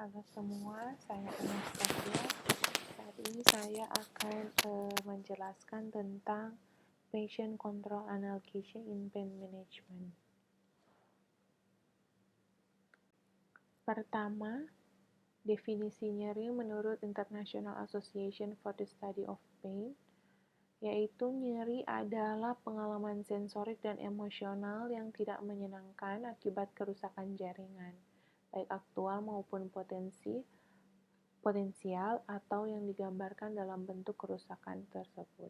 Halo semua, saya Anastasia. Saat ini saya akan menjelaskan tentang patient control analgesia in pain management. Pertama, definisi nyeri menurut International Association for the Study of Pain, yaitu nyeri adalah pengalaman sensorik dan emosional yang tidak menyenangkan akibat kerusakan jaringan, baik aktual maupun potensial atau yang digambarkan dalam bentuk kerusakan tersebut.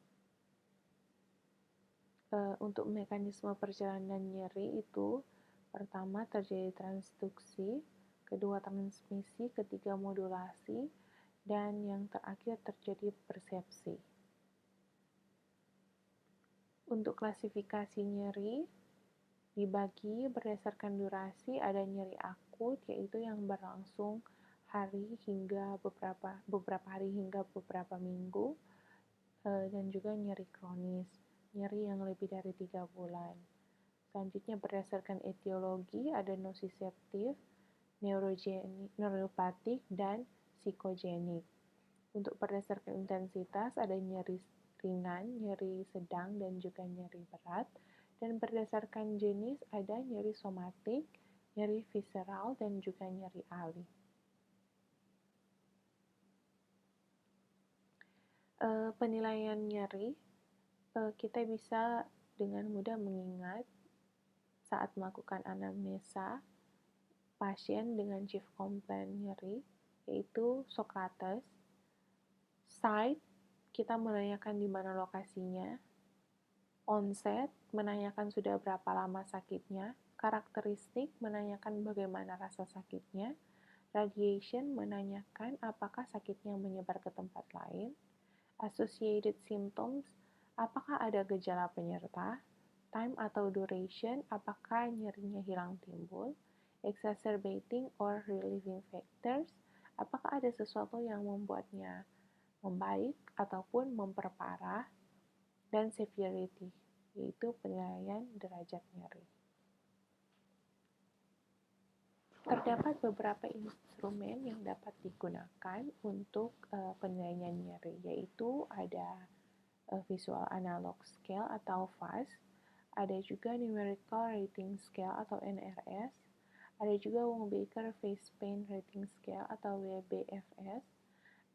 Untuk mekanisme perjalanan nyeri itu, pertama terjadi transduksi, kedua transmisi, ketiga modulasi, dan yang terakhir terjadi persepsi. Untuk klasifikasi nyeri, dibagi berdasarkan durasi, ada nyeri akut, yaitu yang berlangsung beberapa hari hingga beberapa minggu, dan juga nyeri kronis, nyeri yang lebih dari 3 bulan. Selanjutnya berdasarkan etiologi, ada nociceptif, neuropatik, dan psikogenik. Untuk berdasarkan intensitas, ada nyeri ringan, nyeri sedang, dan juga nyeri berat. Dan berdasarkan jenis, ada nyeri somatik, nyeri visceral, dan juga nyeri alih. Penilaian nyeri, kita bisa dengan mudah mengingat saat melakukan anamnesa pasien dengan chief complaint nyeri, yaitu Socrates. Site, kita menanyakan di mana lokasinya. Onset, menanyakan sudah berapa lama sakitnya. Karakteristik, menanyakan bagaimana rasa sakitnya. Radiation, menanyakan apakah sakitnya menyebar ke tempat lain. Associated symptoms, apakah ada gejala penyerta. Time atau duration, apakah nyerinya hilang timbul. Exacerbating or relieving factors, apakah ada sesuatu yang membuatnya membaik ataupun memperparah. Dan severity, yaitu penilaian derajat nyeri. Terdapat beberapa instrumen yang dapat digunakan untuk penilaian nyeri, yaitu ada Visual Analog Scale atau VAS, ada juga Numerical Rating Scale atau NRS, ada juga Wong-Baker Face Pain Rating Scale atau WBFS,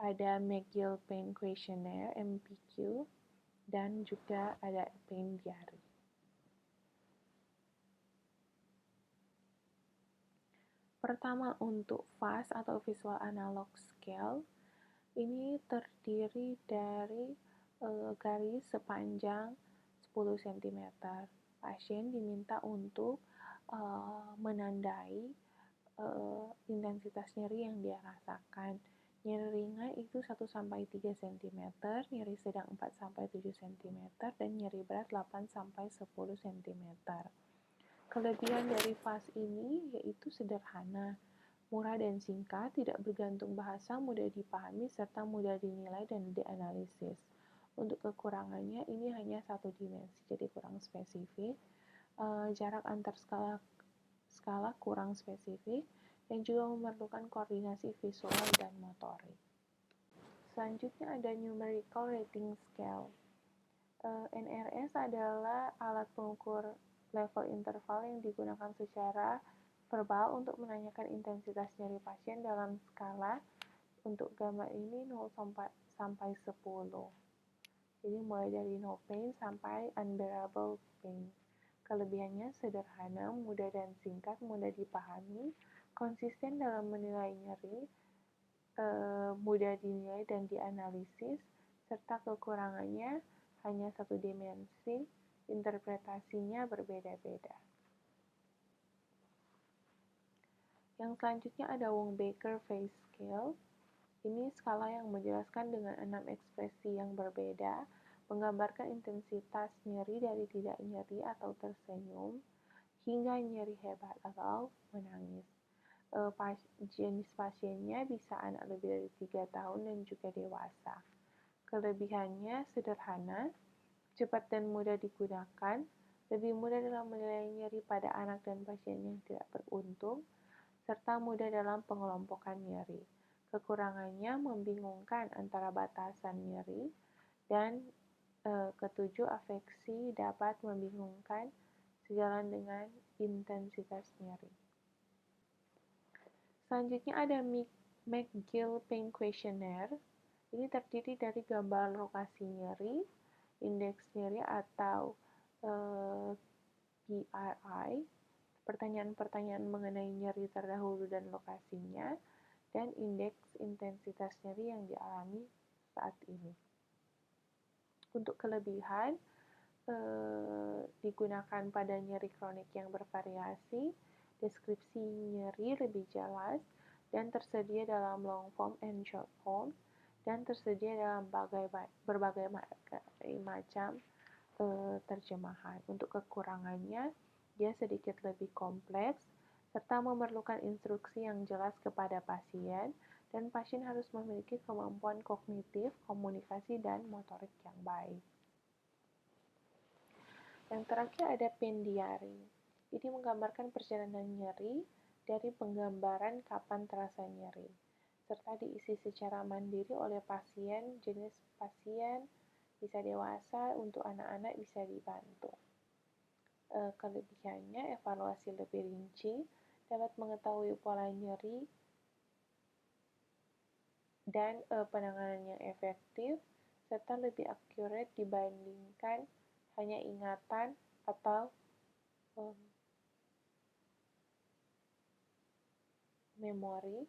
ada McGill Pain Questionnaire MPQ, dan juga ada Pain Diary. Pertama, untuk VAS atau Visual Analog Scale, ini terdiri dari garis sepanjang 10 cm. Pasien diminta untuk menandai intensitas nyeri yang dia rasakan. Nyeri ringan itu 1-3 cm, nyeri sedang 4-7 cm, dan nyeri berat 8-10 cm. Kelebihan dari VAS ini yaitu sederhana, murah dan singkat, tidak bergantung bahasa, mudah dipahami, serta mudah dinilai dan dianalisis. Untuk kekurangannya, ini hanya satu dimensi, jadi kurang spesifik. Jarak antar skala kurang spesifik, dan juga memerlukan koordinasi visual dan motorik. Selanjutnya ada Numerical Rating Scale. NRS adalah alat pengukur level interval yang digunakan secara verbal untuk menanyakan intensitas nyeri pasien dalam skala. Untuk gambar ini 0 sampai 10. Jadi mulai dari no pain sampai unbearable pain. Kelebihannya sederhana, mudah dan singkat, mudah dipahami, konsisten dalam menilai nyeri, mudah dinilai dan dianalisis, serta kekurangannya hanya satu dimensi, interpretasinya berbeda-beda. Yang selanjutnya ada Wong-Baker Face Scale. Ini skala yang menjelaskan dengan 6 ekspresi yang berbeda, menggambarkan intensitas nyeri dari tidak nyeri atau tersenyum, hingga nyeri hebat atau menangis. Jenis pasiennya bisa anak lebih dari 3 tahun dan juga dewasa. Kelebihannya sederhana, cepat dan mudah digunakan, lebih mudah dalam menilai nyeri pada anak dan pasien yang tidak beruntung, serta mudah dalam pengelompokan nyeri. Kekurangannya membingungkan antara batasan nyeri, dan ketujuh, afeksi dapat membingungkan sejalan dengan intensitas nyeri. Selanjutnya ada McGill Pain Questionnaire. Ini terdiri dari gambar lokasi nyeri, indeks nyeri atau PRI, pertanyaan-pertanyaan mengenai nyeri terdahulu dan lokasinya, dan indeks intensitas nyeri yang dialami saat ini. Untuk kelebihan, digunakan pada nyeri kronik yang bervariasi, deskripsi nyeri lebih jelas, dan tersedia dalam long form and short form, dan tersedia dalam berbagai macam terjemahan. Untuk kekurangannya, dia sedikit lebih kompleks, serta memerlukan instruksi yang jelas kepada pasien, dan pasien harus memiliki kemampuan kognitif, komunikasi, dan motorik yang baik. Yang terakhir ada Pain Diary. Ini menggambarkan perjalanan nyeri dari penggambaran kapan terasa nyeri, serta diisi secara mandiri oleh pasien, jenis pasien, bisa dewasa, untuk anak-anak bisa dibantu. Kelebihannya, evaluasi lebih rinci, dapat mengetahui pola nyeri, dan penanganan yang efektif, serta lebih akurat dibandingkan hanya ingatan atau memori.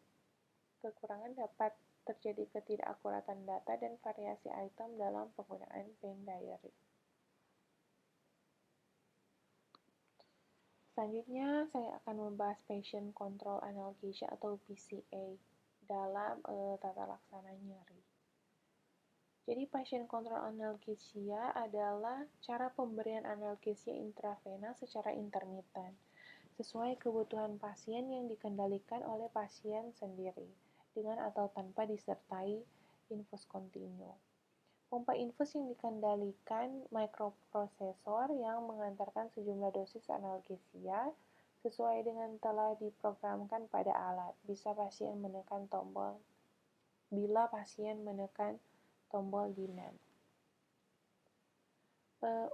Kekurangan dapat terjadi ketidakakuratan data dan variasi item dalam penggunaan Pain Diary. Selanjutnya, saya akan membahas Patient Control Analgesia atau PCA dalam tata laksana nyeri. Jadi, Patient Control Analgesia adalah cara pemberian analgesia intravena secara intermiten, sesuai kebutuhan pasien yang dikendalikan oleh pasien sendiri, dengan atau tanpa disertai infus kontinu. Pompa infus yang dikendalikan mikroprosesor yang mengantarkan sejumlah dosis analgesia sesuai dengan telah diprogramkan pada alat. Bila pasien menekan tombol demand.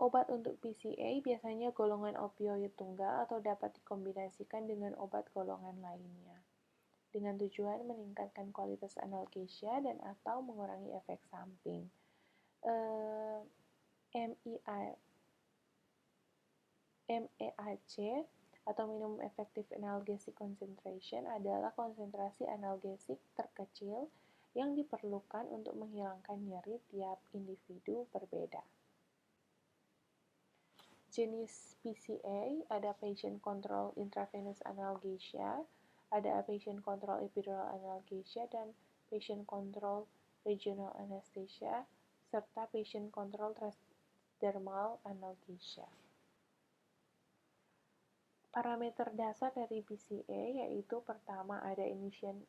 Obat untuk PCA biasanya golongan opioid tunggal atau dapat dikombinasikan dengan obat golongan lainnya, dengan tujuan meningkatkan kualitas analgesia dan atau mengurangi efek samping. MEAC atau minimum effective analgesic concentration adalah konsentrasi analgesik terkecil yang diperlukan untuk menghilangkan nyeri. Tiap individu berbeda. Jenis PCA ada patient control intravenous analgesia, ada patient control epidural analgesia, dan patient control regional anesthesia, serta patient control transdermal analgesia. Parameter dasar dari PCA yaitu pertama ada initial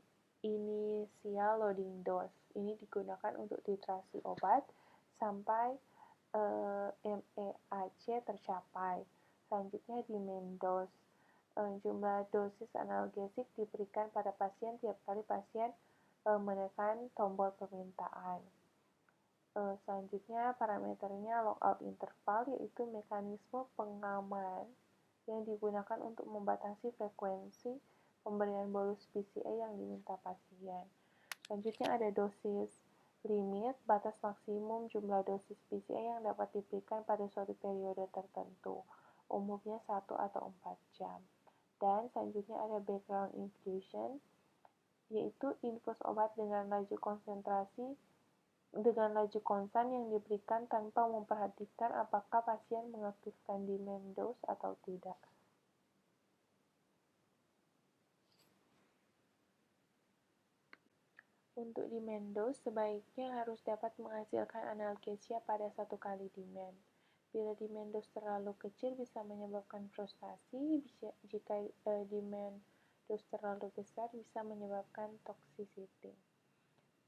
loading dose. Ini digunakan untuk titrasi obat sampai MEAC tercapai. Selanjutnya demand dose. Jumlah dosis analgesik diberikan pada pasien tiap kali pasien menekan tombol permintaan. Selanjutnya parameternya lockout interval, yaitu mekanisme pengaman yang digunakan untuk membatasi frekuensi pemberian bolus PCA yang diminta pasien. Selanjutnya ada dosis limit, batas maksimum jumlah dosis PCA yang dapat diberikan pada suatu periode tertentu, umumnya 1 atau 4 jam. Dan selanjutnya ada background infusion, yaitu infus obat dengan laju konstan yang diberikan tanpa memperhatikan apakah pasien mengaktifkan demand dose atau tidak. Untuk demand dose, sebaiknya harus dapat menghasilkan analgesia pada 1 kali demand. Bila demand dose terlalu kecil bisa menyebabkan frustasi, jika demand dose terlalu besar bisa menyebabkan toxicity.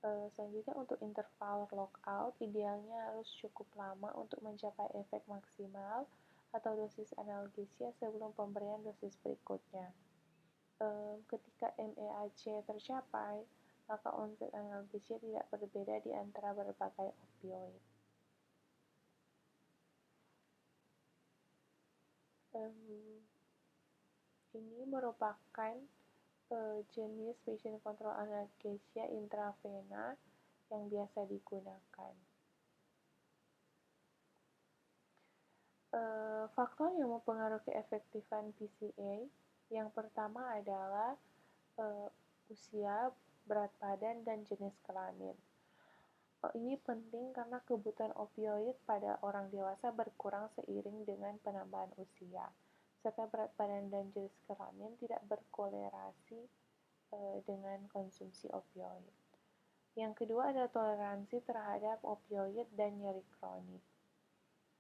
Selanjutnya untuk interval lockout, idealnya harus cukup lama untuk mencapai efek maksimal atau dosis analgesia sebelum pemberian dosis berikutnya. Ketika MAAC tercapai, maka onset analgesia tidak berbeda di antara berbagai opioid. Ini merupakan jenis patient control analgesia intravena yang biasa digunakan. Faktor yang mempengaruhi keefektifan PCA yang pertama adalah usia, berat badan, dan jenis kelamin. Ini penting karena kebutuhan opioid pada orang dewasa berkurang seiring dengan penambahan usia, serta berat badan dan jenis kelamin tidak berkolerasi dengan konsumsi opioid. Yang kedua adalah toleransi terhadap opioid dan nyeri kronik.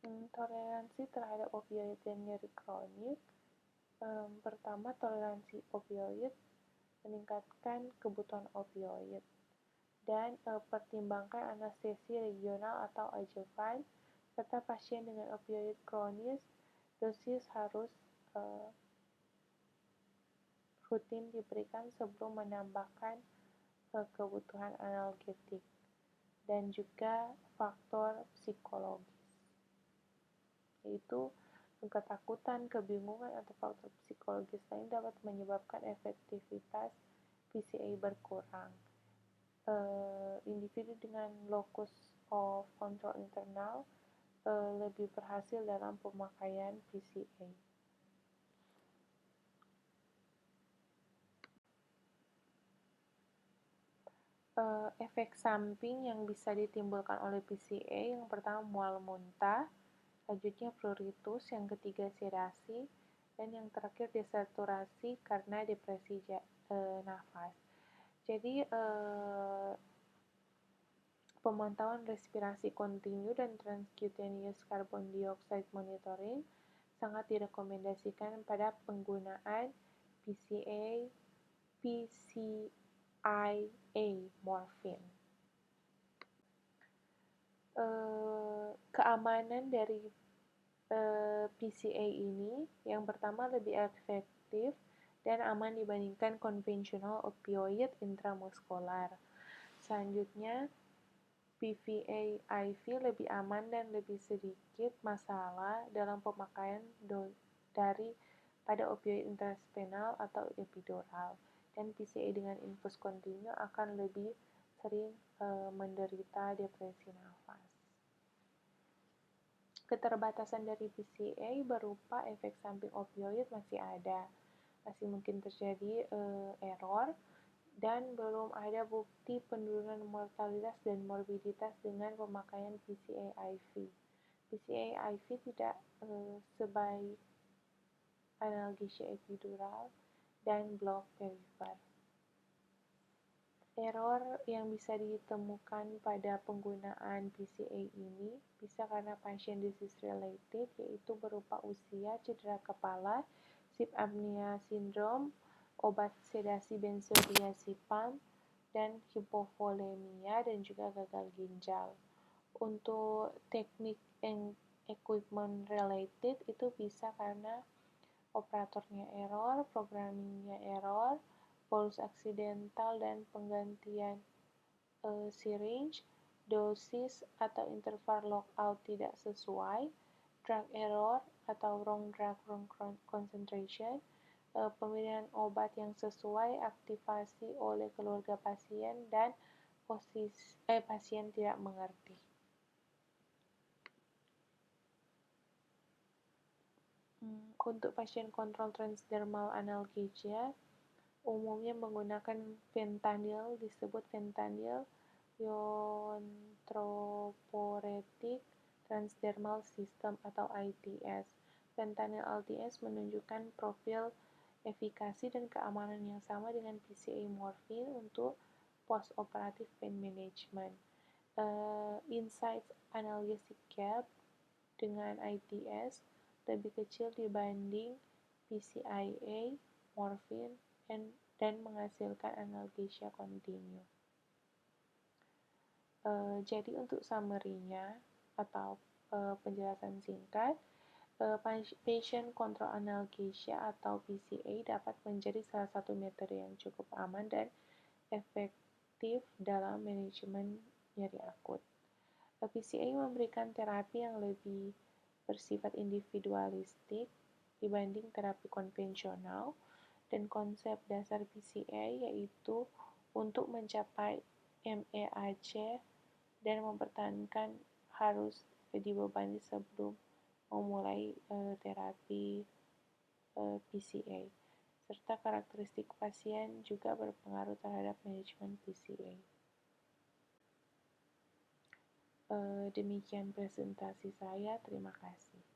Toleransi terhadap opioid dan nyeri kronik, pertama, toleransi opioid meningkatkan kebutuhan opioid, dan pertimbangkan anestesi regional atau adjuvan, serta pasien dengan opioid kronis, dosis harus rutin diberikan sebelum menambahkan kebutuhan analgetik, dan juga faktor psikologis, yaitu ketakutan, kebingungan, atau faktor psikologis lain dapat menyebabkan efektivitas PCA berkurang. Individu dengan locus of control internal lebih berhasil dalam pemakaian PCA. Efek samping yang bisa ditimbulkan oleh PCA, yang pertama mual muntah, selanjutnya pruritus, yang ketiga sedasi, dan yang terakhir desaturasi karena depresi nafas. Jadi pemantauan respirasi kontinu dan transcutaneous carbon dioxide monitoring sangat direkomendasikan pada penggunaan PCIA morfin. Keamanan dari PCA ini, yang pertama, lebih efektif dan aman dibandingkan konvensional opioid intramuskular. Selanjutnya, PVA IV lebih aman dan lebih sedikit masalah dalam pemakaian pada opioid intraspinal atau epidural, dan PCA dengan infus kontinu akan lebih sering menderita depresi nafas. Keterbatasan dari PCA berupa efek samping opioid masih ada, masih mungkin terjadi error, dan belum ada bukti penurunan mortalitas dan morbiditas dengan pemakaian PCA IV. PCA IV tidak sebaik analgesia epidural dan blok perifer. Error yang bisa ditemukan pada penggunaan PCA ini bisa karena pasien disease related, yaitu berupa usia, cedera kepala, sleep apnea syndrome, obat sedasi benzodiazepam, dan hipovolemia, dan juga gagal ginjal. Untuk teknik and equipment related itu bisa karena operatornya error, programmingnya error, bolus aksidental dan penggantian syringe, dosis atau interval lockout tidak sesuai, drug error atau wrong drug wrong concentration, pemilihan obat yang sesuai, aktivasi oleh keluarga pasien, dan pasien tidak mengerti. Untuk pasien kontrol transdermal analgesia, umumnya menggunakan fentanyl, disebut fentanyl ionotroporetic transdermal system atau ITS. Fentanyl LTS menunjukkan profil efikasi dan keamanan yang sama dengan PCA morfin untuk post-operative pain management. Insights analgesic gap dengan ITS lebih kecil dibanding PCIA morfin dan menghasilkan analgesia kontinu. Jadi untuk summary-nya atau penjelasan singkat, Patient Control Analgesia atau PCA dapat menjadi salah satu metode yang cukup aman dan efektif dalam manajemen nyeri akut. PCA memberikan terapi yang lebih bersifat individualistik dibanding terapi konvensional, dan konsep dasar PCA yaitu untuk mencapai MEAC dan mempertahankan harus dibebani sebelum memulai terapi PCA, serta karakteristik pasien juga berpengaruh terhadap manajemen PCA. Demikian presentasi saya, terima kasih.